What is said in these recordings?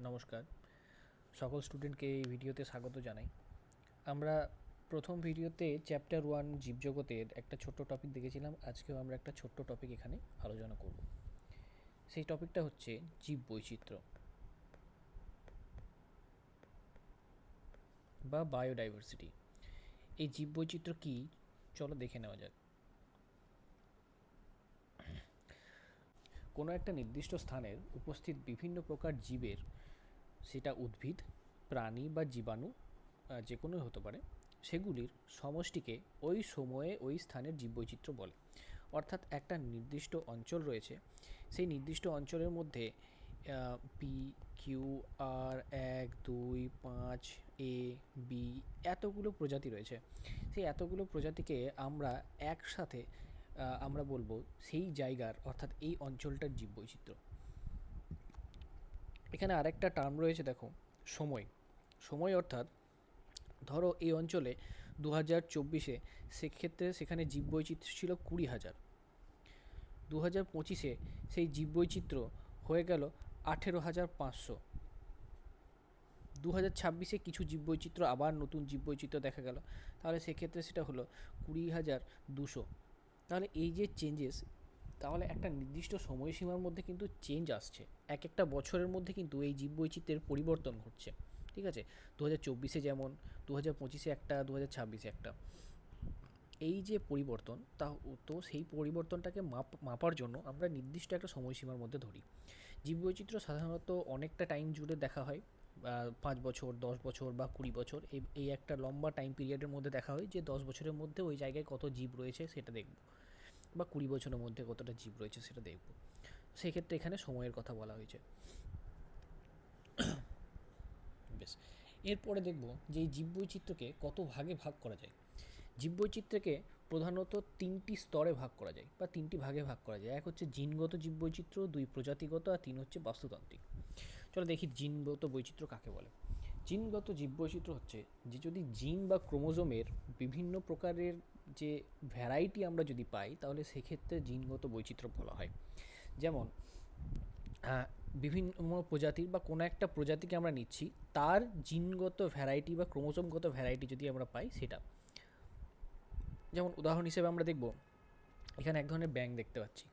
নমস্কার, সকল স্টুডেন্টকে এই ভিডিওতে স্বাগত জানাই। আমরা প্রথম ভিডিওতে চ্যাপ্টার 1 জীবজগতের একটা ছোট্ট টপিক দেখেছিলাম। আজকেও আমরা একটা ছোট্ট টপিক এখানে আলোচনা করব। সেই টপিকটা হচ্ছে জীব বৈচিত্র্য বা বায়োডাইভার্সিটি। এই জীব বৈচিত্র্য কী, চলো দেখে নেওয়া যাক। কোনো একটা নির্দিষ্ট স্থানের উপস্থিত বিভিন্ন প্রকার জীবের, সেটা উদ্ভিদ, প্রাণী বা জীবাণু যে কোনো হতে পারে, সেগুলির সমষ্টিকে ওই সময়ে ওই স্থানের জীববৈচিত্র্য বলে। অর্থাৎ একটা নির্দিষ্ট অঞ্চল রয়েছে, সেই নির্দিষ্ট অঞ্চলের মধ্যে P, Q, R 1, 2, 5, A, B এতগুলো প্রজাতি রয়েছে। সেই এতগুলো প্রজাতিকে আমরা একসাথে আমরা বলবো সেই জায়গার অর্থাৎ এই অঞ্চলটার জীববৈচিত্র্য। এখানে আরেকটা টার্ম রয়েছে, দেখো, সময়। সময় অর্থাৎ ধরো এই অঞ্চলে 2024-এ সেক্ষেত্রে সেখানে জীববৈচিত্র্য ছিল 20,000। 2025-এ সেই জীববৈচিত্র্য হয়ে গেল 18,500। 2026-এ কিছু জীববৈচিত্র্য আবার নতুন জীববৈচিত্র্য দেখা গেল, তাহলে সেক্ষেত্রে সেটা হলো 20,200। তাহলে এই যে চেঞ্জেস, তাহলে একটা নির্দিষ্ট সময়সীমার মধ্যে কিন্তু চেঞ্জ আসছে। এক একটা বছরের মধ্যে কিন্তু এই জীববৈচিত্র্যের পরিবর্তন ঘটছে। ঠিক আছে, 2024-এ যেমন, 2025-এ একটা, 2026-এ একটা। এই যে পরিবর্তন, তো সেই পরিবর্তনটাকে মাপার জন্য আমরা নির্দিষ্ট একটা সময়সীমার মধ্যে ধরি। জীববৈচিত্র্য সাধারণত অনেকটা টাইম জুড়ে দেখা হয়, 5 বছর, 10 বছর বা 20 বছর, এই একটা লম্বা টাইম পিরিয়ডের মধ্যে দেখা হয় যে 10 বছরের মধ্যে ওই জায়গায় কত জীব রয়েছে সেটা দেখব, বা 20 বছরের মধ্যে কতটা জীব রয়েছে সেটা দেখব। সেক্ষেত্রে এখানে সময়ের কথা বলা হয়েছে। বেশ, এরপরে দেখব যে এই জীববৈচিত্র্যকে কত ভাগে ভাগ করা যায়। জীববৈচিত্র্যকে প্রধানত 3টি স্তরে ভাগ করা যায় বা 3টি ভাগে ভাগ করা যায়। এক হচ্ছে জিনগত জীববৈচিত্র্য, 2 প্রজাতিগত, আর 3 হচ্ছে বাস্তুতান্ত্রিক। চলো দেখি জিনগত বৈচিত্র্য কাকে বলে। জিনগত জীববৈচিত্র্য হচ্ছে যে যদি জিন বা ক্রোমোজোমের বিভিন্ন প্রকারের যে ভ্যারাইটি আমরা যদি পাই, তাহলে সেক্ষেত্রে জিনগত বৈচিত্র্য বলা হয়। যেমন বিভিন্ন প্রজাতির বা কোনো একটা প্রজাতিকে আমরা নিচ্ছি, তার জিনগত ভ্যারাইটি বা ক্রোমোজোমগত ভ্যারাইটি যদি আমরা পাই সেটা। যেমন উদাহরণ হিসেবে আমরা দেখব, এখানে এক ধরনের ব্যাঙ দেখতে পাচ্ছি।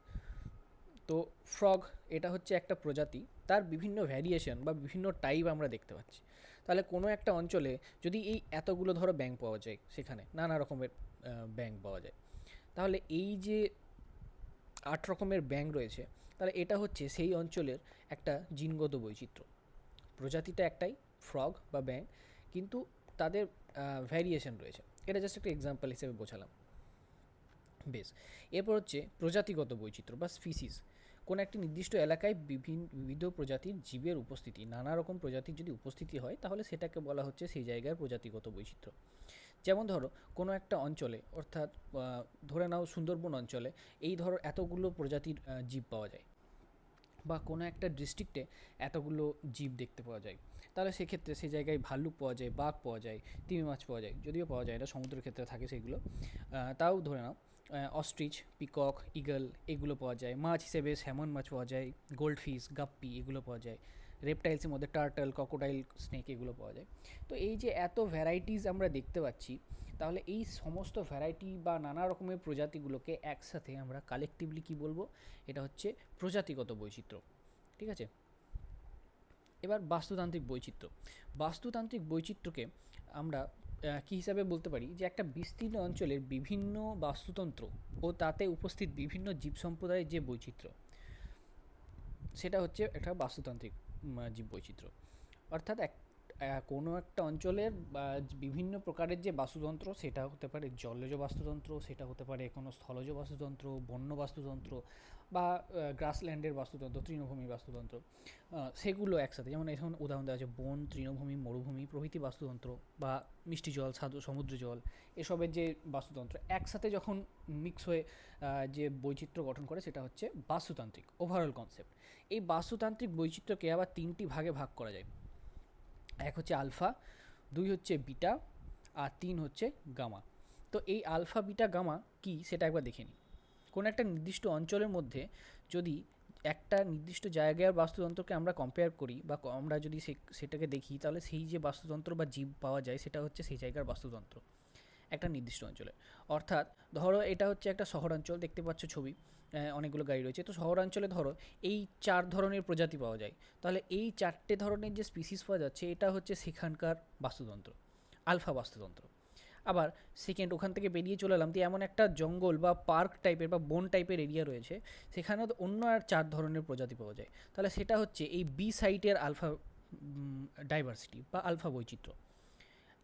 তো ফ্রগ, এটা হচ্ছে একটা প্রজাতি, তার বিভিন্ন ভ্যারিয়েশন বা বিভিন্ন টাইপ আমরা দেখতে পাচ্ছি। তাহলে কোনো একটা অঞ্চলে যদি এই এতগুলো ধরো ব্যাঙ পাওয়া যায়, সেখানে নানা রকমের ব্যাঙ পাওয়া যায়, তাহলে এই যে 8 রকমের ব্যাঙ রয়েছে, তাহলে এটা হচ্ছে সেই অঞ্চলের একটা জিনগত বৈচিত্র্য। প্রজাতিটা একটাই, ফ্রগ বা ব্যাঙ, কিন্তু তাদের ভ্যারিয়েশন রয়েছে। এটা জাস্ট একটা এক্সাম্পল হিসেবে বোঝালাম। বেশ, এরপর হচ্ছে প্রজাতিগত বৈচিত্র্য বা স্পিসিস। কোনো একটি নির্দিষ্ট এলাকায় বিবিধ প্রজাতির জীবের উপস্থিতি, নানা রকম প্রজাতির যদি উপস্থিতি হয়, তাহলে সেটাকে বলা হচ্ছে সেই জায়গার প্রজাতিগত বৈচিত্র্য। যেমন ধরো কোনো একটা অঞ্চলে, অর্থাৎ ধরে নাও সুন্দরবন অঞ্চলে, এই ধরো এতগুলো প্রজাতির জীব পাওয়া যায়, বা কোনো একটা ডিস্ট্রিক্টে এতগুলো জীব দেখতে পাওয়া যায়, তাহলে সেক্ষেত্রে সেই জায়গায় ভাল্লুক পাওয়া যায়, বাঘ পাওয়া যায়, তিমি মাছ পাওয়া যায়, যদিও পাওয়া যায় না, সমুদ্রের ক্ষেত্রে থাকে সেগুলো। তাও ধরে নাও অস্ট্রিচ, পিকক, ইগল এগুলো পাওয়া যায়। মাছ হিসেবে স্যামন মাছ পাওয়া যায়, গোল্ড ফিশ, গাপ্পি এগুলো পাওয়া যায়। রেপটাইলসের মধ্যে টার্টল, ক্রোকোডাইল, স্নেক এগুলো পাওয়া যায়। তো এই যে এত ভ্যারাইটিস আমরা দেখতে পাচ্ছি, তাহলে এই সমস্ত ভ্যারাইটি বা নানা রকমের প্রজাতিগুলোকে একসাথে আমরা কালেকটিভলি কী বলবো, এটা হচ্ছে প্রজাতিগত বৈচিত্র্য। ঠিক আছে, এবার বাস্তুতান্ত্রিক বৈচিত্র্য। বাস্তুতান্ত্রিক বৈচিত্র্যকে আমরা কী হিসাবে বলতে পারি, যে একটা বিস্তীর্ণ অঞ্চলের বিভিন্ন বাস্তুতন্ত্র ও তাতে উপস্থিত বিভিন্ন জীব সম্প্রদায়ের যে বৈচিত্র্য, সেটা হচ্ছে একটা বাস্তুতান্ত্রিক জীববৈচিত্র্য। অর্থাৎ কোনো একটা অঞ্চলের বিভিন্ন প্রকারের যে বাস্তুতন্ত্র, সেটা হতে পারে জলজ বাস্তুতন্ত্র, সেটা হতে পারে কোনো স্থলজ বাস্তুতন্ত্র, বন্য বাস্তুতন্ত্র, বা গ্রাসল্যান্ডের বাস্তুতন্ত্র, তৃণভূমি বাস্তুতন্ত্র, সেগুলো একসাথে, যেমন এখন উদাহরণ দেওয়া আছে বন, তৃণভূমি, মরুভূমি প্রভৃতি বাস্তুতন্ত্র, বা মিষ্টি জল, সমুদ্র জল, এসবের যে বাস্তুতন্ত্র একসাথে যখন মিক্স হয়ে যে বৈচিত্র্য গঠন করে, সেটা হচ্ছে বাস্তুতান্ত্রিক ওভারঅল কনসেপ্ট। এই বাস্তুতান্ত্রিক বৈচিত্র্যকে আবার 3টি ভাগে ভাগ করা যায়। এক হচ্ছে আলফা, 2 হচ্ছে বিটা, আর 3 হচ্ছে গামা। তো এই আলফা, বিটা, গামা কি সেটা একবার দেখে নিই। কোনো একটা নির্দিষ্ট অঞ্চলের মধ্যে যদি একটা নির্দিষ্ট জায়গার বাস্তুতন্ত্রকে আমরা কম্পেয়ার করি বা আমরা যদি সেটাকে দেখি, তাহলে সেই যে বাস্তুতন্ত্র বা জীব পাওয়া যায় সেটা হচ্ছে সেই জায়গার বাস্তুতন্ত্র একটা নির্দিষ্ট অঞ্চলে। অর্থাৎ ধরো এটা হচ্ছে একটা শহরাঞ্চল, দেখতে পাচ্ছ ছবি, অনেকগুলো গাড়ি রয়েছে। তো শহরাঞ্চলে ধরো এই 4 ধরনের প্রজাতি পাওয়া যায়, তাহলে এই 4টে ধরনের যে স্পিসিস পাওয়া যাচ্ছে এটা হচ্ছে সেখানকার বাস্তুতন্ত্র, আলফা বাস্তুতন্ত্র। আবার সেকেন্ড ওখান থেকে বেরিয়ে চলে এলাম, দিয়ে এমন একটা জঙ্গল বা পার্ক টাইপের বা বন টাইপের এরিয়া রয়েছে, সেখানেও অন্য আর 4 ধরনের প্রজাতি পাওয়া যায়, তাহলে সেটা হচ্ছে এই বি সাইটের আলফা ডাইভার্সিটি বা আলফা বৈচিত্র্য।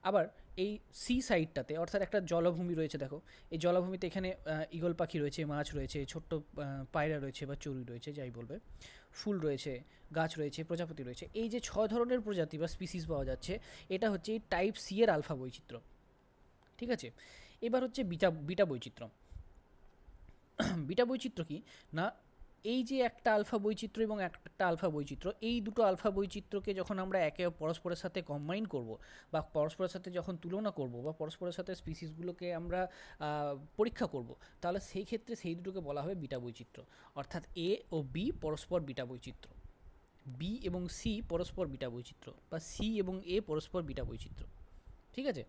আবার এই সি সাইডটাতে অর্থাৎ একটা জলভূমি রয়েছে, দেখো এই জলভূমিতে এখানে ঈগল পাখি রয়েছে, মাছ রয়েছে, ছোট্ট পায়রা রয়েছে বা চড়ুই রয়েছে যাই বলবে, ফুল রয়েছে, গাছ রয়েছে, প্রজাপতি রয়েছে। এই যে 6 ধরনের প্রজাতি বা স্পিসিস পাওয়া যাচ্ছে, এটা হচ্ছে এই টাইপ সি এর আলফা বৈচিত্র্য। ঠিক আছে, এবার হচ্ছে বিটা বিটা বৈচিত্র্য। বিটা বৈচিত্র্য কি না, এই যে একটা আলফা বৈচিত্র্য এবং একটা আলফা বৈচিত্র্য, এই দুটো আলফা বৈচিত্র্যকে যখন আমরা একে পরস্পরের সাথে কম্বাইন করব বা পরস্পরের সাথে যখন তুলনা করব বা পরস্পরের সাথে স্পিসিসগুলোকে আমরা পরীক্ষা করব, তাহলে সেই ক্ষেত্রে সেই দুটোকে বলা হবে বিটা বৈচিত্র্য। অর্থাৎ এ ও বি পরস্পর বিটা বৈচিত্র্য, বি এবং সি পরস্পর বিটা বৈচিত্র্য, বা সি এবং এ পরস্পর বিটা বৈচিত্র্য। ঠিক আছে,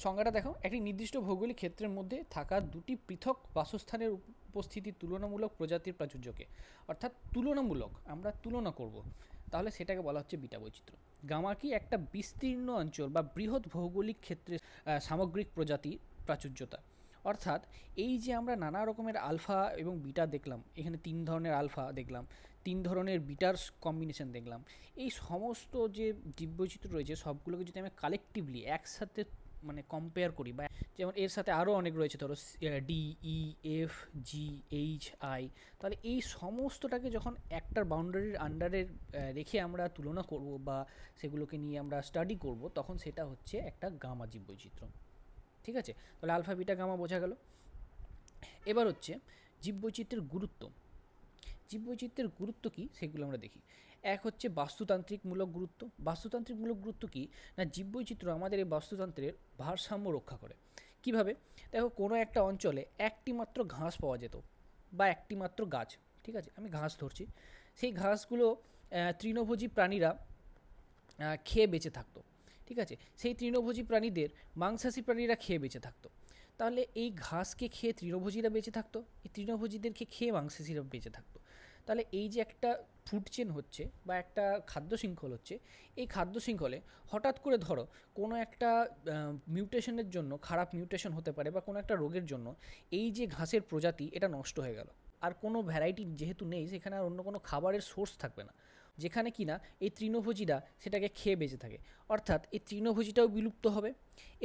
সংজ্ঞাটা দেখো, একটি নির্দিষ্ট ভৌগোলিক ক্ষেত্রের মধ্যে থাকা দুটি পৃথক বাসস্থানের উপস্থিতির তুলনামূলক প্রজাতির প্রাচুর্যকে, অর্থাৎ তুলনামূলক আমরা তুলনা করব, তাহলে সেটাকে বলা হচ্ছে বিটা বৈচিত্র্য। গামা কি একটা বিস্তীর্ণ অঞ্চল বা বৃহৎ ভৌগোলিক ক্ষেত্রে সামগ্রিক প্রজাতির প্রাচুর্যতা। অর্থাৎ এই যে আমরা নানা রকমের আলফা এবং বিটা দেখলাম, এখানে 3 ধরনের আলফা দেখলাম, 3 ধরনের বিটার কম্বিনেশন দেখলাম, এই সমস্ত যে জীববৈচিত্র্য রয়েছে সবগুলোকে যদি আমি কালেকটিভলি একসাথে মানে কম্পেয়ার করি, বা যেমন এর সাথে আরও অনেক রয়েছে, ধরো D, E, F, G, H, I, তাহলে এই সমস্তটাকে যখন একটার বাউন্ডারির আন্ডারে রেখে আমরা তুলনা করব বা সেগুলোকে নিয়ে আমরা স্টাডি করব, তখন সেটা হচ্ছে একটা গামা জীববৈচিত্র্য। ঠিক আছে, তাহলে আলফা বিটা গামা বোঝা গেল। এবার হচ্ছে জীববৈচিত্র্যের গুরুত্ব। জীববৈচিত্র্যের গুরুত্ব কী সেগুলো আমরা দেখি। এক হচ্ছে বাস্তুতান্ত্রিকমূলক গুরুত্ব। বাস্তুতান্ত্রিকমূলক গুরুত্ব কী না, জীববৈচিত্র্য আমাদের এই বাস্তুতন্ত্রের ভারসাম্য রক্ষা করে। কিভাবে? দেখো, কোনো একটা অঞ্চলে একটি মাত্র ঘাস পাওয়া যেত বা একটি মাত্র গাছ, ঠিক আছে আমি ঘাস ধরছি, সেই ঘাসগুলো তৃণভোজী প্রাণীরা খেয়ে বেঁচে থাকতো। ঠিক আছে, সেই তৃণভোজী প্রাণীদের মাংসাশী প্রাণীরা খেয়ে বেঁচে থাকতো। তাহলে এই ঘাসকে খেয়ে তৃণভোজীরা বেঁচে থাকতো, এই তৃণভোজীদেরকে খেয়ে মাংসাশীরা বেঁচে থাকতো। তাহলে এই যে একটা ফুড চেন হচ্ছে বা একটা খাদ্য শৃঙ্খল হচ্ছে, এই খাদ্য শৃঙ্খলে হঠাৎ করে ধরো কোনো একটা মিউটেশনের জন্য, খারাপ মিউটেশন হতে পারে বা কোনো একটা রোগের জন্য এই যে ঘাসের প্রজাতি এটা নষ্ট হয়ে গেল, আর কোনো ভ্যারাইটি যেহেতু নেই, সেখানে আর অন্য কোনো খাবারের সোর্স থাকবে না, যেখানে কিনা এই তৃণভোজীরা সেটাকে খেয়ে বেঁচে থাকে। অর্থাৎ এই তৃণভোজীটাও বিলুপ্ত হবে,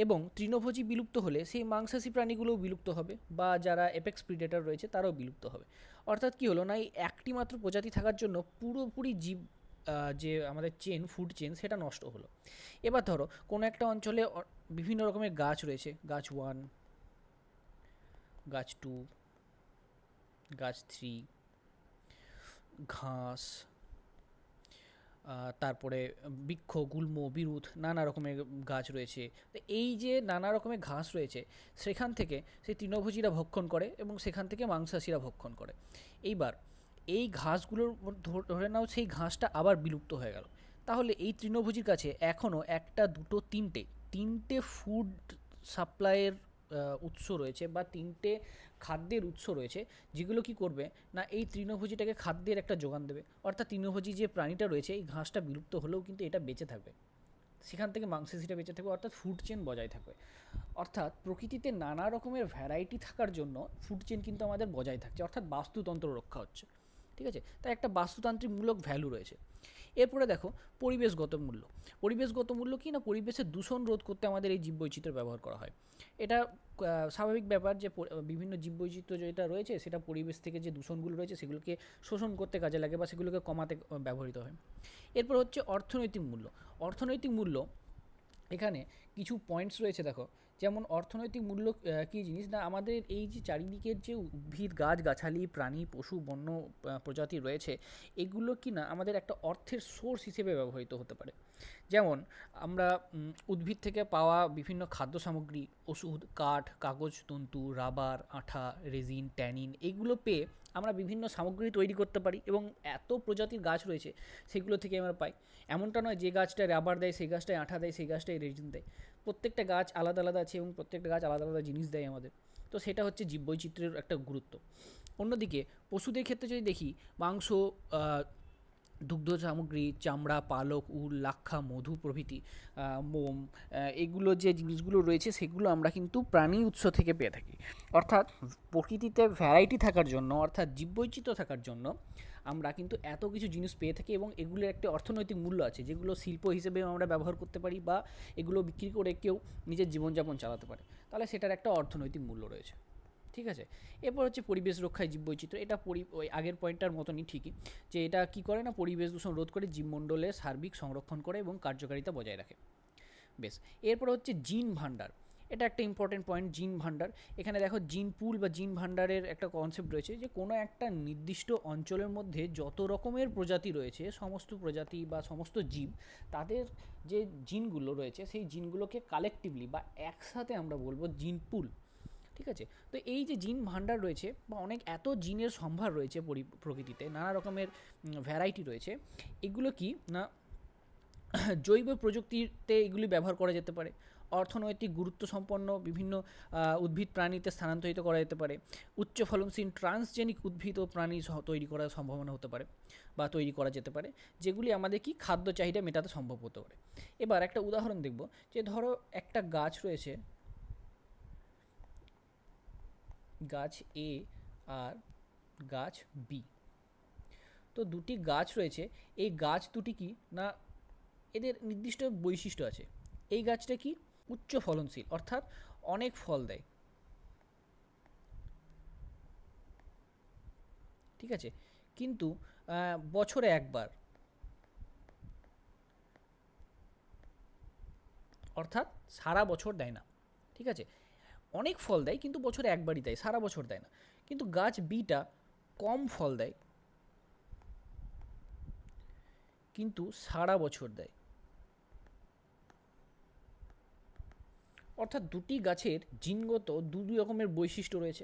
এবং তৃণভোজী বিলুপ্ত হলে সেই মাংসাশী প্রাণীগুলোও বিলুপ্ত হবে, বা যারা এপেক্স প্রিডেটর রয়েছে তারাও বিলুপ্ত হবে। অর্থাৎ কী হলো না, এই একটি মাত্র প্রজাতি থাকার জন্য পুরোপুরি জীব যে আমাদের চেন, ফুড চেন, সেটা নষ্ট হলো। এবার ধরো কোনো একটা অঞ্চলে বিভিন্ন রকমের গাছ রয়েছে, গাছ 1, গাছ 2, গাছ 3, ঘাস, তারপরে বৃক্ষ, গুল্ম, বিরুৎ, নানা রকমের গাছ রয়েছে। তো এই যে নানা রকমের ঘাস রয়েছে, সেখান থেকে সেই তৃণভোজীরা ভক্ষণ করে এবং সেখান থেকে মাংসাশীরা ভক্ষণ করে। এইবার এই ঘাসগুলোর ধরে নাও সেই ঘাসটা আবার বিলুপ্ত হয়ে গেল, তাহলে এই তৃণভোজীর কাছে এখনও একটা, দুটো, তিনটে ফুড সাপ্লাইয়ের উৎস রয়েছে বা তিনটে খাদ্যের উৎস রয়েছে, যেগুলো কি করবে না এই তৃণভোজীটাকে খাদ্যের একটা যোগান দেবে। অর্থাৎ তৃণভোজী যে প্রাণীটা রয়েছে, এই ঘাসটা বিলুপ্ত হলেও কিন্তু এটা বেঁচে থাকবে, সেখান থেকে মাংসাশীটা বেঁচে থাকবে, অর্থাৎ ফুড চেন বজায় থাকবে। অর্থাৎ প্রকৃতিতে নানা রকমের ভ্যারাইটি থাকার জন্য ফুড চেন কিন্তু আমাদের বজায় থাকছে, অর্থাৎ বাস্তুতন্ত্র রক্ষা হচ্ছে। ঠিক আছে, তাই একটা বাস্তুতান্ত্রিকমূলক ভ্যালু রয়েছে। এরপরে দেখো পরিবেশগত মূল্য। পরিবেশগত মূল্য কি না, পরিবেশের দূষণ রোধ করতে আমাদের এই জীববৈচিত্র্য ব্যবহার করা হয়। এটা স্বাভাবিক ব্যাপার যে বিভিন্ন জীববৈচিত্র্য যেটা রয়েছে সেটা পরিবেশ থেকে যে দূষণগুলো রয়েছে সেগুলোকে শোষণ করতে কাজে লাগে বা সেগুলোকে কমাতে ব্যবহৃত হয়। এরপর হচ্ছে অর্থনৈতিক মূল্য। অর্থনৈতিক মূল্য, এখানে কিছু পয়েন্টস রয়েছে দেখো, যেমন অর্থনৈতিক মূল্য কী জিনিস না, আমাদের এই যে চারিদিকের যে উদ্ভিদ, গাছগাছালি, প্রাণী, পশু, বন্য প্রজাতি রয়েছে, এগুলো কি না আমাদের একটা অর্থের সোর্স হিসেবে ব্যবহৃত হতে পারে। যেমন আমরা উদ্ভিদ থেকে পাওয়া বিভিন্ন খাদ্য সামগ্রী, ওষুধ, কাঠ, কাগজ, তন্তু, রাবার, আঠা, রেজিন, ট্যানিন, এগুলো পেয়ে আমরা বিভিন্ন সামগ্রী তৈরি করতে পারি এবং এত প্রজাতির গাছ রয়েছে সেগুলো থেকে আমরা পাই। এমনটা নয় যে গাছটায় রাবার দেয় সেই গাছটায় আঠা দেয় সেই গাছটায় রেজিন দেয়। প্রত্যেকটা গাছ আলাদা আলাদা আছে এবং প্রত্যেকটা গাছ আলাদা আলাদা জিনিস দেয় আমাদের। তো সেটা হচ্ছে জীববৈচিত্র্যের একটা গুরুত্ব। অন্যদিকে পশুদের ক্ষেত্রে যদি দেখি, মাংস, দুগ্ধ সামগ্রী, চামড়া, পালক, উল, লাক্ষা, মধু প্রভৃতি, মোম, এগুলো যে জিনিসগুলো রয়েছে সেগুলো আমরা কিন্তু প্রাণী উৎস থেকে পেয়ে থাকি। অর্থাৎ প্রকৃতিতে ভ্যারাইটি থাকার জন্য, অর্থাৎ জীববৈচিত্র্য থাকার জন্য আমরা কিন্তু এত কিছু জিনিস পেয়ে থাকি এবং এগুলোর একটা অর্থনৈতিক মূল্য আছে যেগুলো শিল্প হিসেবে আমরা ব্যবহার করতে পারি বা এগুলো বিক্রি করে কেউ নিজের জীবনযাপন চালাতে পারে, তাহলে সেটার একটা অর্থনৈতিক মূল্য রয়েছে। ঠিক আছে। এরপর হচ্ছে পরিবেশ রক্ষায় জীববৈচিত্র্য। এটা ওই আগের পয়েন্টটার মতনই ঠিকই, যে এটা কি করে না, পরিবেশ দূষণ রোধ করে, জীবমণ্ডলের সার্বিক সংরক্ষণ করে এবং কার্যকারিতা বজায় রাখে। বেশ, এরপর হচ্ছে জিন ভাণ্ডার। এটা একটা ইম্পর্টেন্ট পয়েন্ট, জিন ভাণ্ডার। এখানে দেখো জিন পুল বা জিন ভাণ্ডারের একটা কনসেপ্ট রয়েছে যে কোনো একটা নির্দিষ্ট অঞ্চলের মধ্যে যত রকমের প্রজাতি রয়েছে, সমস্ত প্রজাতি বা সমস্ত জীব, তাদের যে জিনগুলো রয়েছে সেই জিনগুলোকে কালেকটিভলি বা একসাথে আমরা বলবো জিন পুল। ঠিক আছে। তো এই যে জিন ভাণ্ডার রয়েছে বা অনেক এত জিনের সম্ভার রয়েছে প্রকৃতিতে, নানা রকমের ভ্যারাইটি রয়েছে, এগুলো কি না জৈব প্রযুক্তিতে এগুলি ব্যবহার করা যেতে পারে, অর্থনৈতিক গুরুত্ব সম্পন্ন বিভিন্ন উদ্ভিদ প্রাণীতে স্থানান্তরিত করা যেতে পারে, উচ্চ ফলনশীল ট্রান্সজেনিক উদ্ভিদ ও প্রাণী তৈরি করার সম্ভাবনা হতে পারে বা তৈরি করা যেতে পারে, যেগুলি আমাদের কি খাদ্য চাহিদা মেটাতে সম্ভব হতে পারে। এবার একটা উদাহরণ দেখব, যে ধরো একটা গাছ রয়েছে, গাছ এ আর গাছ বি। তো দুটি গাছ রয়েছে, এই গাছ দুটি কি না এদের নির্দিষ্ট বৈশিষ্ট্য আছে। এই গাছটা কি উচ্চ ফলনশীল, অর্থাৎ অনেক ফল দেয়। ঠিক আছে। কিন্তু বছরে একবার, অর্থাৎ সারা বছর দেয় না। ঠিক আছে। অনেক ফল দেয় কিন্তু বছরে একবারই দেয়, সারা বছর দেয় না। কিন্তু গাছ বিটা কম ফল দেয় কিন্তু সারা বছর দেয়। অর্থাৎ দুটি গাছের জিনগত দুই রকমের বৈশিষ্ট্য রয়েছে।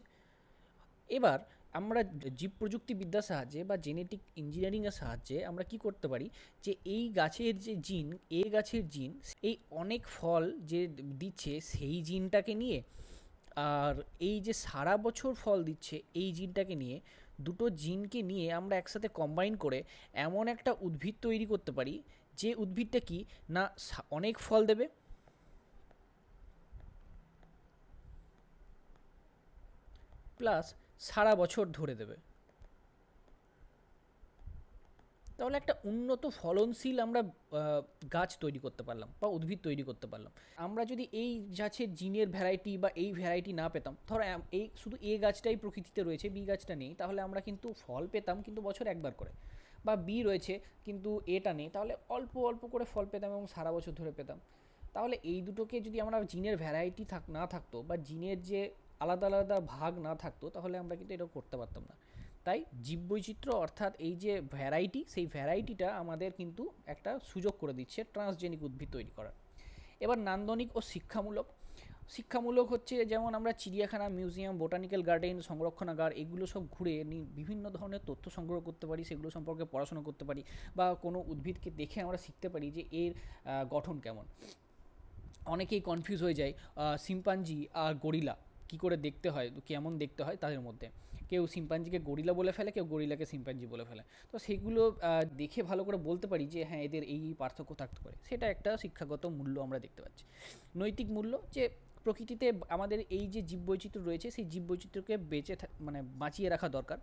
এবার আমরা জীব প্রযুক্তিবিদ্যার সাহায্যে বা জেনেটিক ইঞ্জিনিয়ারিংয়ের সাহায্যে আমরা কি করতে পারি, যে এই গাছের যে জিন, এ গাছের জিন, এই অনেক ফল যে দিচ্ছে সেই জিনটাকে নিয়ে, আর এই যে সারা বছর ফল দিচ্ছে এই জিনটাকে নিয়ে, দুটো জিনকে নিয়ে আমরা একসাথে কম্বাইন করে এমন একটা উদ্ভিদ তৈরি করতে পারি, যে উদ্ভিদটা কি না অনেক ফল দেবে প্লাস সারা বছর ধরে দেবে। তাহলে একটা উন্নত ফলনশীল আমরা গাছ তৈরি করতে পারলাম বা উদ্ভিদ তৈরি করতে পারলাম। আমরা যদি এই গাছের জিনের ভ্যারাইটি বা এই ভ্যারাইটি না পেতাম, ধরো এই শুধু এ গাছটাই প্রকৃতিতে রয়েছে, বি গাছটা নেই, তাহলে আমরা কিন্তু ফল পেতাম কিন্তু বছর একবার করে, বা বি রয়েছে কিন্তু এটা নেই, তাহলে অল্প অল্প করে ফল পেতাম এবং সারা বছর ধরে পেতাম। তাহলে এই দুটোকে যদি আমরা জিনের ভ্যারাইটি না থাকতো বা জিনের যে আলাদা আলাদা ভাগ না থাকতো, তাহলে আমরা কিন্তু এটা করতে পারতাম না। তাই জীববৈচিত্র্য অর্থাৎ এই যে ভ্যারাইটি, সেই ভ্যারাইটিটা আমাদের কিন্তু একটা সুযোগ করে দিচ্ছে ট্রান্সজেনিক উদ্ভিদ তৈরি করার। এবার নান্দনিক ও শিক্ষামূলক। শিক্ষামূলক হচ্ছে যেমন আমরা চিড়িয়াখানা, মিউজিয়াম, বোটানিক্যাল গার্ডেন, সংরক্ষণাগার এগুলো সব ঘুরে বিভিন্ন ধরনের তথ্য সংগ্রহ করতে পারি, সেগুলো সম্পর্কে পড়াশোনা করতে পারি, বা কোনো উদ্ভিদকে দেখে আমরা শিখতে পারি যে এর গঠন কেমন। অনেকেই কনফিউজ হয়ে যায় শিম্পাঞ্জি আর গরিলা কী করে দেখতে হয়, কেমন দেখতে হয় তাদের মধ্যে। কেউ শিম্পাঞ্জিকে গরিলা বলে ফেলে, কেউ গরিলাকে শিম্পাঞ্জি বলে ফেলে। তো সেগুলো দেখে ভালো করে বলতে পারি যে হ্যাঁ এদের এই পার্থক্য থাকতে পারে, সেটা একটা শিক্ষাগত মূল্য আমরা দেখতে পাচ্ছি। নৈতিক মূল্য, যে প্রকৃতিতে আমাদের এই যে জীববৈচিত্র্য রয়েছে সেই জীববৈচিত্র্যকে মানে বাঁচিয়ে রাখা দরকার।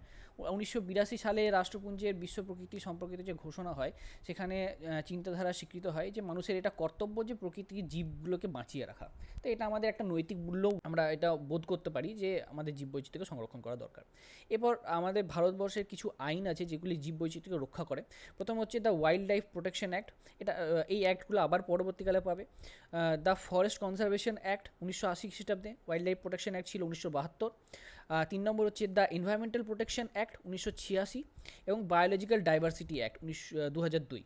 1982 সালে রাষ্ট্রপুঞ্জের বিশ্ব প্রকৃতি সম্পর্কিত যে ঘোষণা হয়, সেখানে চিন্তাধারা স্বীকৃত হয় যে মানুষের এটা কর্তব্য যে প্রকৃতির জীবগুলোকে বাঁচিয়ে রাখা। তো এটা আমাদের একটা নৈতিক মূল্য, আমরা এটা বোধ করতে পারি যে আমাদের জীববৈচিত্র্যকে সংরক্ষণ করা দরকার। এরপর আমাদের ভারতবর্ষের কিছু আইন আছে যেগুলি জীববৈচিত্র্যকে রক্ষা করে। প্রথম হচ্ছে the wild life protection act. এটা এই অ্যাক্টগুলো আবার পরবর্তীকালে পাবে। দ্য ফরেস্ট কনজারভেশন অ্যাক্ট 1980 খ্রিস্টাব্দে, ওয়াইল্ড লাইফ প্রোটেকশন অ্যাক্ট ছিল 1972। 3 নম্বর হচ্ছে দ্য এনভায়রনমেন্টাল প্রোটেকশন অ্যাক্ট 1986 এবং biological diversity act 2002।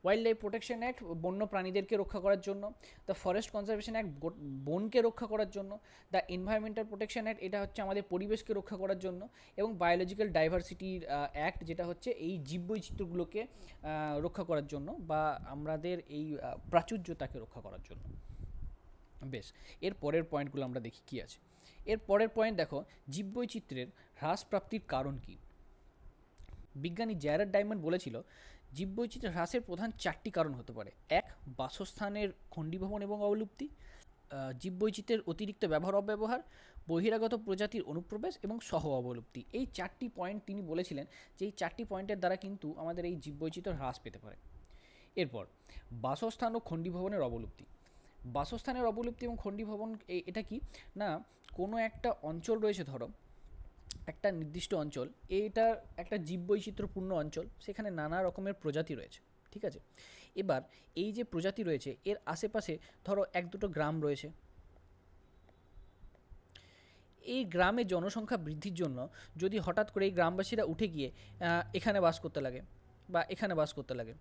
Wild life protection act বন্য প্রাণীদেরকে রক্ষা করার জন্য, দ্য ফরেস্ট কনজারভেশন অ্যাক্ট বনকে রক্ষা করার জন্য, দ্য এনভায়রনমেন্টাল প্রোটেকশন অ্যাক্ট এটা হচ্ছে আমাদের পরিবেশকে রক্ষা করার জন্য, এবং বায়োলজিক্যাল ডাইভার্সিটির অ্যাক্ট যেটা হচ্ছে এই জীববৈচিত্র্যগুলোকে রক্ষা করার জন্য বা আমাদের এই প্রাচুর্যতাকে রক্ষা করার জন্য। বেশ, এর পরের পয়েন্টগুলো আমরা দেখি কী আছে। এর পরের পয়েন্ট দেখো, জীববৈচিত্র্যের হ্রাস প্রাপ্তির কারণ কী। বিজ্ঞানী জ্যারেড ডায়মন্ড বলেছিল জীববৈচিত্র্য হ্রাসের প্রধান 4টি কারণ হতে পারে। 1, বাসস্থানের খণ্ডীভবন এবং অবলুপ্তি, জীববৈচিত্র্যের অতিরিক্ত ব্যবহার অব্যবহার, বহিরাগত প্রজাতির অনুপ্রবেশ এবং সহ অবলুপ্তি। এই 4টি পয়েন্ট তিনি বলেছিলেন যে এই 4টি পয়েন্টের দ্বারা কিন্তু আমাদের এই জীববৈচিত্র্য হ্রাস পেতে পারে। এরপর বাসস্থান ও খণ্ডীভবনের অবলুপ্তি। বাসস্থানের অবলুপ্তি এবং খণ্ডীভবন এটা কি না, কোনো একটা অঞ্চল রয়েছে, ধরো একটা নির্দিষ্ট অঞ্চল, এইটার একটা জীববৈচিত্র্যপূর্ণ অঞ্চল, সেখানে নানা রকমের প্রজাতি রয়েছে, ঠিক আছে। এবার এই যে প্রজাতি রয়েছে এর আশেপাশে ধরো 1-2টো গ্রাম রয়েছে, এই গ্রামে জনসংখ্যা বৃদ্ধির জন্য যদি হঠাৎ করে এই গ্রামবাসীরা উঠে গিয়ে এখানে বাস করতে লাগে বা এখানে বাস করতে লাগে,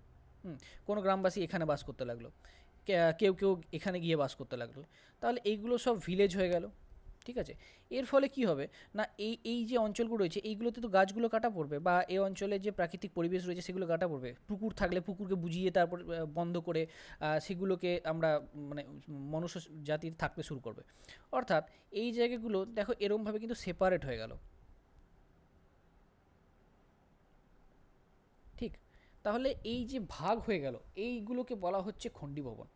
কোনো গ্রামবাসী এখানে বাস করতে লাগলো, কেউ কেউ এখানে গিয়ে বাস করতে লাগলো, তাহলে এইগুলো সব ভিলেজ হয়ে গেল, ঠিক আছে। এর ফলে কি হবে না, এই যে অঞ্চলগুলো রয়েছে এইগুলোতে তো গাছগুলো কাটা পড়বে বা এই অঞ্চলে যে প্রাকৃতিক পরিবেশ রয়েছে সেগুলো কাটা পড়বে। পুকুর থাকলে পুকুরকে বুঝিয়ে তারপর বন্ধ করে সেগুলোকে আমরা মানে মনুষ্য জাতির থাকতে শুরু করবে। অর্থাৎ এই জায়গাগুলো দেখো এরমভাবে কিন্তু সেপারেট হয়ে গেল, ঠিক। তাহলে এই যে ভাগ হয়ে গেল এইগুলোকে বলা হচ্ছে খণ্ডীভবন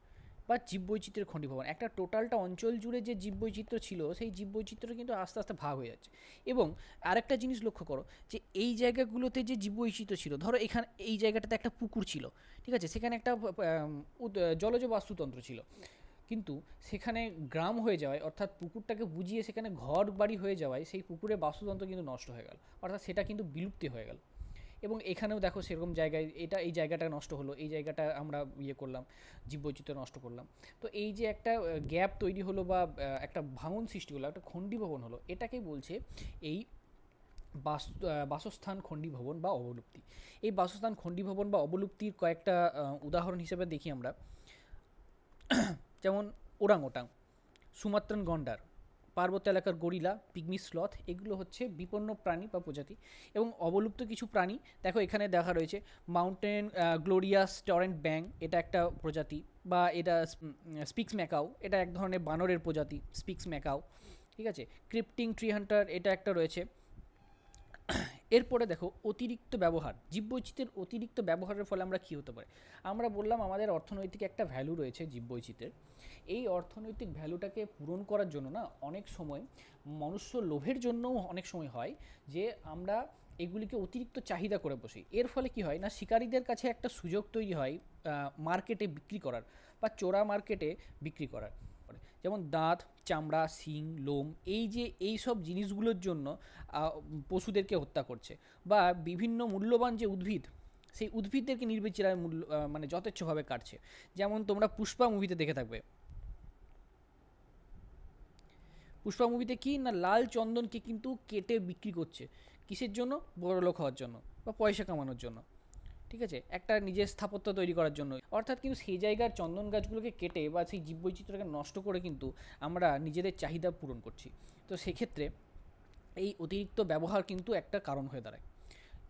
বা জীববৈচিত্র্যের খণ্ডীভবন। একটা টোটালটা অঞ্চল জুড়ে যে জীববৈচিত্র্য ছিল সেই জীববৈচিত্র্য কিন্তু আস্তে আস্তে ভাগ হয়ে যাচ্ছে। এবং আরেকটা জিনিস লক্ষ্য করো যে এই জায়গাগুলোতে যে জীববৈচিত্র্য ছিল, ধরো এখানে এই জায়গাটাতে একটা পুকুর ছিল, ঠিক আছে, সেখানে একটা জলজ বাস্তুতন্ত্র ছিল, কিন্তু সেখানে গ্রাম হয়ে যাওয়ায় অর্থাৎ পুকুরটাকে বুঝিয়ে সেখানে ঘর বাড়ি হয়ে যাওয়ায় সেই পুকুরের বাস্তুতন্ত্র কিন্তু নষ্ট হয়ে গেল, অর্থাৎ সেটা কিন্তু বিলুপ্তি হয়ে গেল। এবং এখানেও দেখো সেরকম জায়গায় এই জায়গাটা নষ্ট হলো, এই জায়গাটা আমরা করলাম, জীববৈচিত্র্য নষ্ট করলাম। তো এই যে একটা গ্যাপ তৈরি হলো বা একটা ভাঙন সৃষ্টি হলো, একটা খণ্ডীভবন হলো, এটাকেই বলছে এই বাসস্থান খণ্ডীভবন বা অবলুপ্তি। এই বাসস্থান খণ্ডীভবন বা অবলুপ্তির কয়েকটা উদাহরণ হিসেবে দেখি আমরা, যেমন ওরাং ওটাং, সুমাত্রান গন্ডার, পার্বত্য এলাকার গরিলা, পিগমি স্লথ, এগুলো হচ্ছে বিপন্ন প্রাণী বা প্রজাতি। এবং অবলুপ্ত কিছু প্রাণী দেখো এখানে দেখা রয়েছে, মাউন্টেন গ্লোরিয়াস টরেন্ট ব্যাং, এটা একটা প্রজাতি, বা এটা স্পিক্স ম্যাকাও, এটা এক ধরনের বানরের প্রজাতি, স্পিক্স ম্যাকাও, ঠিক আছে। ক্রিপ্টিং ট্রি হান্টার, এটা একটা রয়েছে। এরপরে দেখো অতিরিক্ত ব্যবহার, জীববৈচিত্র্যের অতিরিক্ত ব্যবহারের ফলে আমরা কী হতে পারে। আমরা বললাম আমাদের অর্থনৈতিক একটা ভ্যালু রয়েছে জীববৈচিত্র্যের, এই অর্থনৈতিক ভ্যালুটাকে পূরণ করার জন্য না অনেক সময় মনুষ্য লোভের জন্যও অনেক সময় হয় যে আমরা এগুলিকে অতিরিক্ত চাহিদা করে বসি। এর ফলে কি হয় না, শিকারীদের কাছে একটা সুযোগ তৈরি হয় মার্কেটে বিক্রি করার বা চোরা মার্কেটে বিক্রি করার। যেমন দাঁত, চামড়া, শিং, লোম, এই সব জিনিসগুলোর জন্য পশুদেরকে হত্যা করছে, বা বিভিন্ন মূল্যবান যে উদ্ভিদ সেই উদ্ভিদদেরকে নির্বিচারে মানে যথেচ্ছভাবে কাটছে। যেমন তোমরা পুষ্পা মুভিতে দেখে থাকবে, পুষ্পা মুভিতে কি না লাল চন্দনকে কিন্তু কেটে বিক্রি করছে, কিসের জন্য, বড়লোক হওয়ার জন্য বা পয়সা কামানোর জন্য, ঠিক আছে, একটা নিজের স্থাপত্য তৈরি করার জন্য। অর্থাৎ কিন্তু সেই জায়গার চন্দন গাছগুলোকে কেটে বা সেই জীববৈচিত্র্যকে নষ্ট করে কিন্তু আমরা নিজেদের চাহিদা পূরণ করছি। তো সেক্ষেত্রে এই অতিরিক্ত ব্যবহার কিন্তু একটা কারণ হয়ে দাঁড়ায়।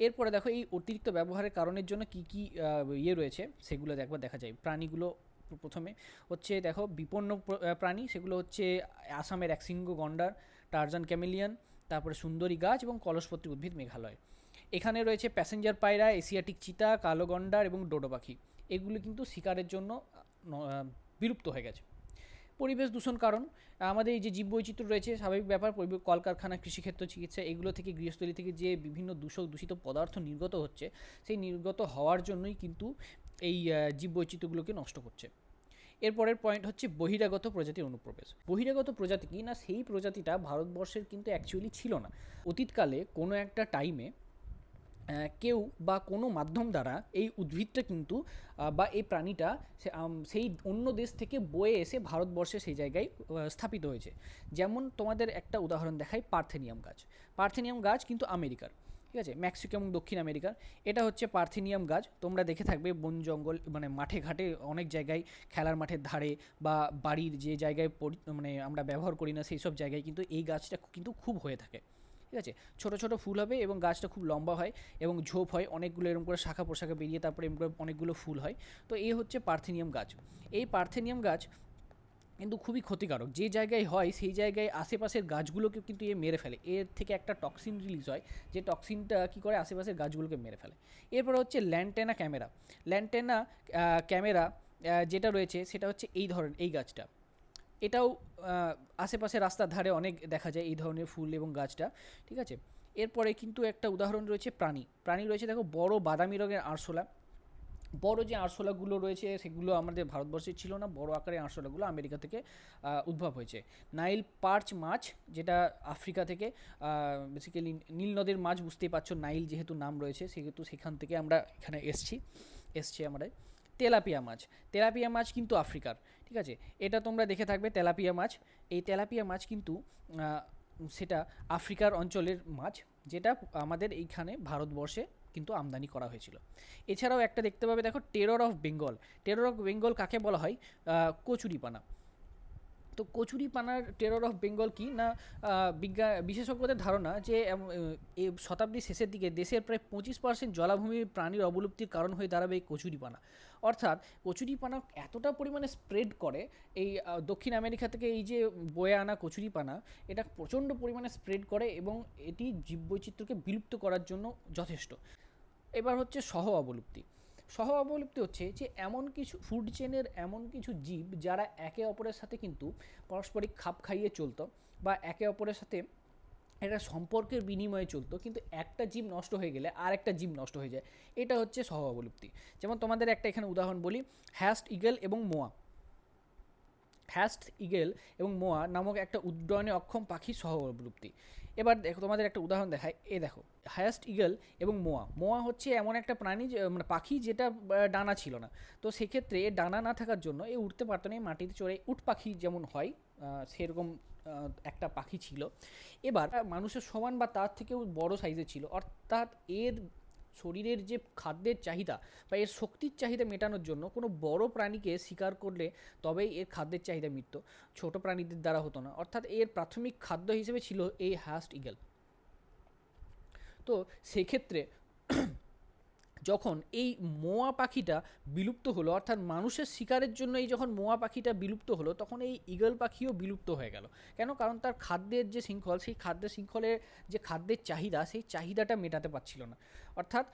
এরপরে দেখো এই অতিরিক্ত ব্যবহারের কারণের জন্য কি কি রয়েছে সেগুলো একবার দেখা যায়। প্রাণীগুলো প্রথমে হচ্ছে দেখো বিপন্ন প্রাণী, সেগুলো হচ্ছে আসামের একশৃঙ্গ গন্ডার, টারজান ক্যামেলিয়ান, তারপরে সুন্দরী গাছ এবং কলসপত্রী উদ্ভিদ মেঘালয়। এখানে রয়েছে প্যাসেঞ্জার পায়রা, এশিয়াটিক চিতা, কালো গন্ডার এবং ডোডো পাখি। এগুলো কিন্তু শিকারের জন্য বিলুপ্ত হয়ে গেছে। পরিবেশ দূষণ কারণ, আমাদের এই যে জীববৈচিত্র্য রয়েছে স্বাভাবিক ব্যাপার, কলকারখানা, কৃষিক্ষেত্র, চিকিৎসা, এগুলো থেকে গৃহস্থলী থেকে যে বিভিন্ন দূষিত পদার্থ নির্গত হচ্ছে, সেই নির্গত হওয়ার জন্যই কিন্তু এই জীববৈচিত্র্যগুলোকে নষ্ট করছে। এরপরের পয়েন্ট হচ্ছে বহিরাগত প্রজাতির অনুপ্রবেশ। বহিরাগত প্রজাতি কি না, সেই প্রজাতিটা ভারতবর্ষের কিন্তু অ্যাকচুয়ালি ছিল না। অতীতকালে কোনো একটা টাইমে কেউ বা কোনো মাধ্যম দ্বারা এই উদ্ভিদটা কিন্তু বা এই প্রাণীটা সেই অন্য দেশ থেকে বয়ে এসে ভারতবর্ষে সেই জায়গায় স্থাপিত হয়েছে। যেমন তোমাদের একটা উদাহরণ দেখাই, পার্থেনিয়াম গাছ। পার্থেনিয়াম গাছ কিন্তু আমেরিকার, ঠিক আছে, মেক্সিকো এবং দক্ষিণ আমেরিকার। এটা হচ্ছে পার্থেনিয়াম গাছ, তোমরা দেখে থাকবে বন জঙ্গল মানে মাঠে ঘাটে অনেক জায়গায়, খেলার মাঠের ধারে বা বাড়ির যে জায়গায় মানে আমরা ব্যবহার করি না সেই সব জায়গায় কিন্তু এই গাছটা কিন্তু খুব হয়ে থাকে, ঠিক আছে। ছোটো ছোটো ফুল হবে এবং গাছটা খুব লম্বা হয় এবং ঝোপ হয় অনেকগুলো, এরকম করে শাখা পোশাখা বেরিয়ে তারপরে এরকম করে অনেকগুলো ফুল হয়। তো এই হচ্ছে পার্থেনিয়াম গাছ। এই পার্থেনিয়াম গাছ কিন্তু খুবই ক্ষতিকারক, যে জায়গায় হয় সেই জায়গায় আশেপাশের গাছগুলোকে কিন্তু এ মেরে ফেলে, এর থেকে একটা টক্সিন রিলিজ হয়, যে টক্সিনটা কী করে আশেপাশের গাছগুলোকে মেরে ফেলে। এরপর হচ্ছে ল্যান্টেনা ক্যামেরা। ল্যান্টেনা ক্যামেরা যেটা রয়েছে সেটা হচ্ছে এই ধরনের, এই গাছটা, এটাও আশেপাশে রাস্তার ধারে অনেক দেখা যায় এই ধরনের ফুল এবং গাছটা, ঠিক আছে। এরপরে কিন্তু একটা উদাহরণ রয়েছে প্রাণী রয়েছে, দেখো বড় বাদামি রঙের আরশোলা। বড় যে আরশোলাগুলো রয়েছে সেগুলো আমাদের ভারতবর্ষে ছিল না, বড় আকারের আরশোলাগুলো আমেরিকা থেকে উদ্ভব হয়েছে। নাইল পার্চ মাছ, যেটা আফ্রিকা থেকে, বেসিক্যালি নীল নদের মাছ, বুঝতেই পারছো নাইল যেহেতু নাম রয়েছে সেহেতু সেখান থেকে আমরা এখানে এসছি আমরা। তেলাপিয়া মাছ, তেলাপিয়া মাছ কিন্তু আফ্রিকার, ঠিক আছে। এটা তোমরা দেখে থাকবে তেলাপিয়া মাছ। এই তেলাপিয়া মাছ কিন্তু সেটা আফ্রিকার অঞ্চলের মাছ, যেটা আমাদের এইখানে ভারতবর্ষে কিন্তু আমদানি করা হয়েছিল। এছাড়াও একটা দেখতে পাবে, দেখো terror of Bengal. Terror of Bengal কাকে বলা হয়? কচুরিপানা। তো কচুরিপানার টেরর অফ বেঙ্গল কি না, বিশেষজ্ঞদের ধারণা যে এই শতাব্দীর শেষের দিকে দেশের প্রায় 25% জলাভূমির প্রাণীর অবলুপ্তির কারণ হয়ে দাঁড়াবে এই কচুরিপানা। অর্থাৎ কচুরিপানা এতটা পরিমাণে স্প্রেড করে, এই দক্ষিণ আমেরিকা থেকে এই যে বয়ে আনা কচুরিপানা, এটা প্রচণ্ড পরিমাণে স্প্রেড করে এবং এটি জীববৈচিত্র্যকে বিলুপ্ত করার জন্য যথেষ্ট। এবার হচ্ছে সহ অবলুপ্তি। সহ অবলুপ্তি হচ্ছে যে এমন কিছু ফুড চেনের এমন কিছু জীব যারা একে অপরের সাথে কিন্তু পারস্পরিক খাপ খাইয়ে চলতো বা একে অপরের সাথে একটা সম্পর্কের বিনিময়ে চলতো, কিন্তু একটা জীব নষ্ট হয়ে গেলে আর একটা জীব নষ্ট হয়ে যায়, এটা হচ্ছে সহ অবলুপ্তি। যেমন তোমাদের একটা এখানে উদাহরণ বলি, হ্যাস্ট ইগল এবং মোয়া। হ্যাস্ট ইগল এবং মোয়া নামক একটা উড্ডয়নে অক্ষম পাখির সহ অবলুপ্তি। এবার দেখো তোমাদের একটা উদাহরণ দেখায়, এ দেখো হায়াস্ট ইগল এবং মোয়া। মোয়া হচ্ছে এমন একটা প্রাণী মানে পাখি যেটা ডানা ছিল না, তো সেক্ষেত্রে এর ডানা না থাকার জন্য এ উঠতে পারতো না, মাটিতে চড়ে উট পাখি যেমন হয় সেরকম একটা পাখি ছিল। এবার মানুষের সমান বা তার থেকেও বড় সাইজের ছিল, অর্থাৎ এর শরীরের যে খাদ্যের চাহিদা বা এর শক্তির চাহিদা মেটানোর জন্য কোনো বড় প্রাণীকে শিকার করলে তবেই এর খাদ্যের চাহিদা মিটত, ছোট প্রাণীদের দ্বারা হতো না। অর্থাৎ এর প্রাথমিক খাদ্য হিসেবে ছিল এই হ্যাস্ট ইগল। তো সেক্ষেত্রে যখন এই মোয়া পাখিটা বিলুপ্ত হলো, অর্থাৎ মানুষের শিকারের জন্য এই যখন মোয়া পাখিটা বিলুপ্ত হলো, তখন এই ঈগল পাখিও বিলুপ্ত হয়ে গেল। কেন? কারণ তার খাদ্যের যে শৃঙ্খল, সেই খাদ্য শৃঙ্খলের যে খাদ্যের চাহিদা, সেই চাহিদাটা মেটাতে পারছিল না। অর্থাৎ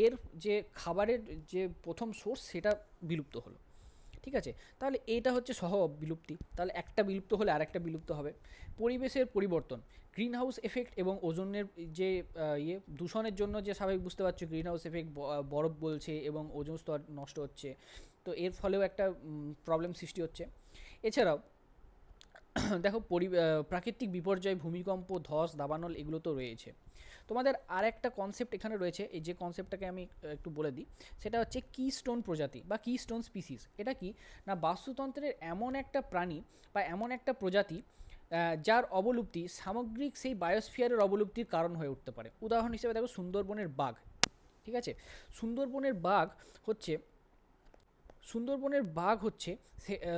এর যে খাবারের যে প্রথম সোর্স সেটা বিলুপ্ত হলো, ঠিক আছে। তাহলে এটা হচ্ছে সহ বিলুপ্তি। তাহলে একটা বিলুপ্ত হলে আরেকটা বিলুপ্ত হবে। পরিবেশের পরিবর্তন, গ্রিন হাউস এফেক্ট এবং ওজনের যে দূষণের জন্য, যে স্বাভাবিক বুঝতে পারছো গ্রিন হাউস এফেক্ট, বরফ গলছে এবং ওজোন স্তর নষ্ট হচ্ছে, তো এর ফলেও একটা প্রবলেম সৃষ্টি হচ্ছে। এছাড়াও দেখো প্রাকৃতিক বিপর্যয়, ভূমিকম্প, ধস, দাবানল, এগুলো তো রয়েছে। তোমাদের আর একটা কনসেপ্ট এখানে রয়েছে, এই যে কনসেপ্টটাকে আমি একটু বলে দিই, সেটা হচ্ছে কিস্টোন প্রজাতি বা কিস্টোন স্পিসিস। এটা কি না, বাস্তুতন্ত্রের এমন একটা প্রাণী বা এমন একটা প্রজাতি যার অবলুপ্তি সামগ্রিক সেই বায়োস্ফিয়ারের অবলুপ্তির কারণ হয়ে উঠতে পারে। উদাহরণ হিসেবে দেখো সুন্দরবনের বাঘ, ঠিক আছে। সুন্দরবনের বাঘ হচ্ছে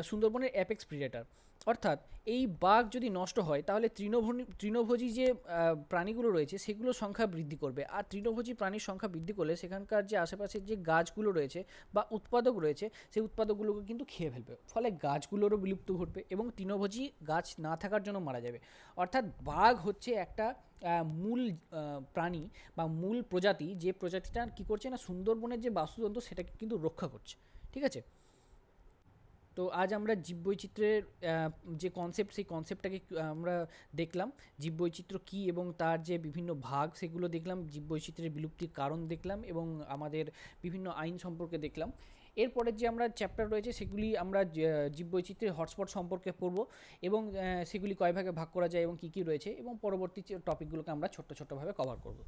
সুন্দরবনের অ্যাপেক্স প্রিডেটর। অর্থাৎ এই বাঘ যদি নষ্ট হয় তাহলে তৃণভোজী যে প্রাণীগুলো রয়েছে সেগুলোর সংখ্যা বৃদ্ধি করবে, আর তৃণভোজী প্রাণীর সংখ্যা বৃদ্ধি করলে সেখানকার যে আশেপাশের যে গাছগুলো রয়েছে বা উৎপাদক রয়েছে সেই উৎপাদকগুলোকে কিন্তু খেয়ে ফেলবে, ফলে গাছগুলোরও বিলুপ্ত ঘটবে এবং তৃণভোজী গাছ না থাকার জন্য মারা যাবে। অর্থাৎ বাঘ হচ্ছে একটা মূল প্রাণী বা মূল প্রজাতি, যে প্রজাতিটা কী করছে না, সুন্দরবনের যে বাস্তুতন্ত্র সেটাকে কিন্তু রক্ষা করছে, ঠিক আছে। তো আজ আমরা জীববৈচিত্র্যের যে কনসেপ্ট, সেই কনসেপ্টটাকে আমরা দেখলাম, জীববৈচিত্র্য কী এবং তার যে বিভিন্ন ভাগ সেগুলো দেখলাম, জীববৈচিত্র্যের বিলুপ্তির কারণ দেখলাম এবং আমাদের বিভিন্ন আইন সম্পর্কে দেখলাম। এরপরের যে আমরা চ্যাপ্টার রয়েছে সেগুলি আমরা জীববৈচিত্র্যের হটস্পট সম্পর্কে পড়ব এবং সেগুলি কয় ভাগে ভাগ করা যায় এবং কী কী রয়েছে, এবং পরবর্তী টপিকগুলোকে আমরা ছোট্ট ছোট্টভাবে কভার করব।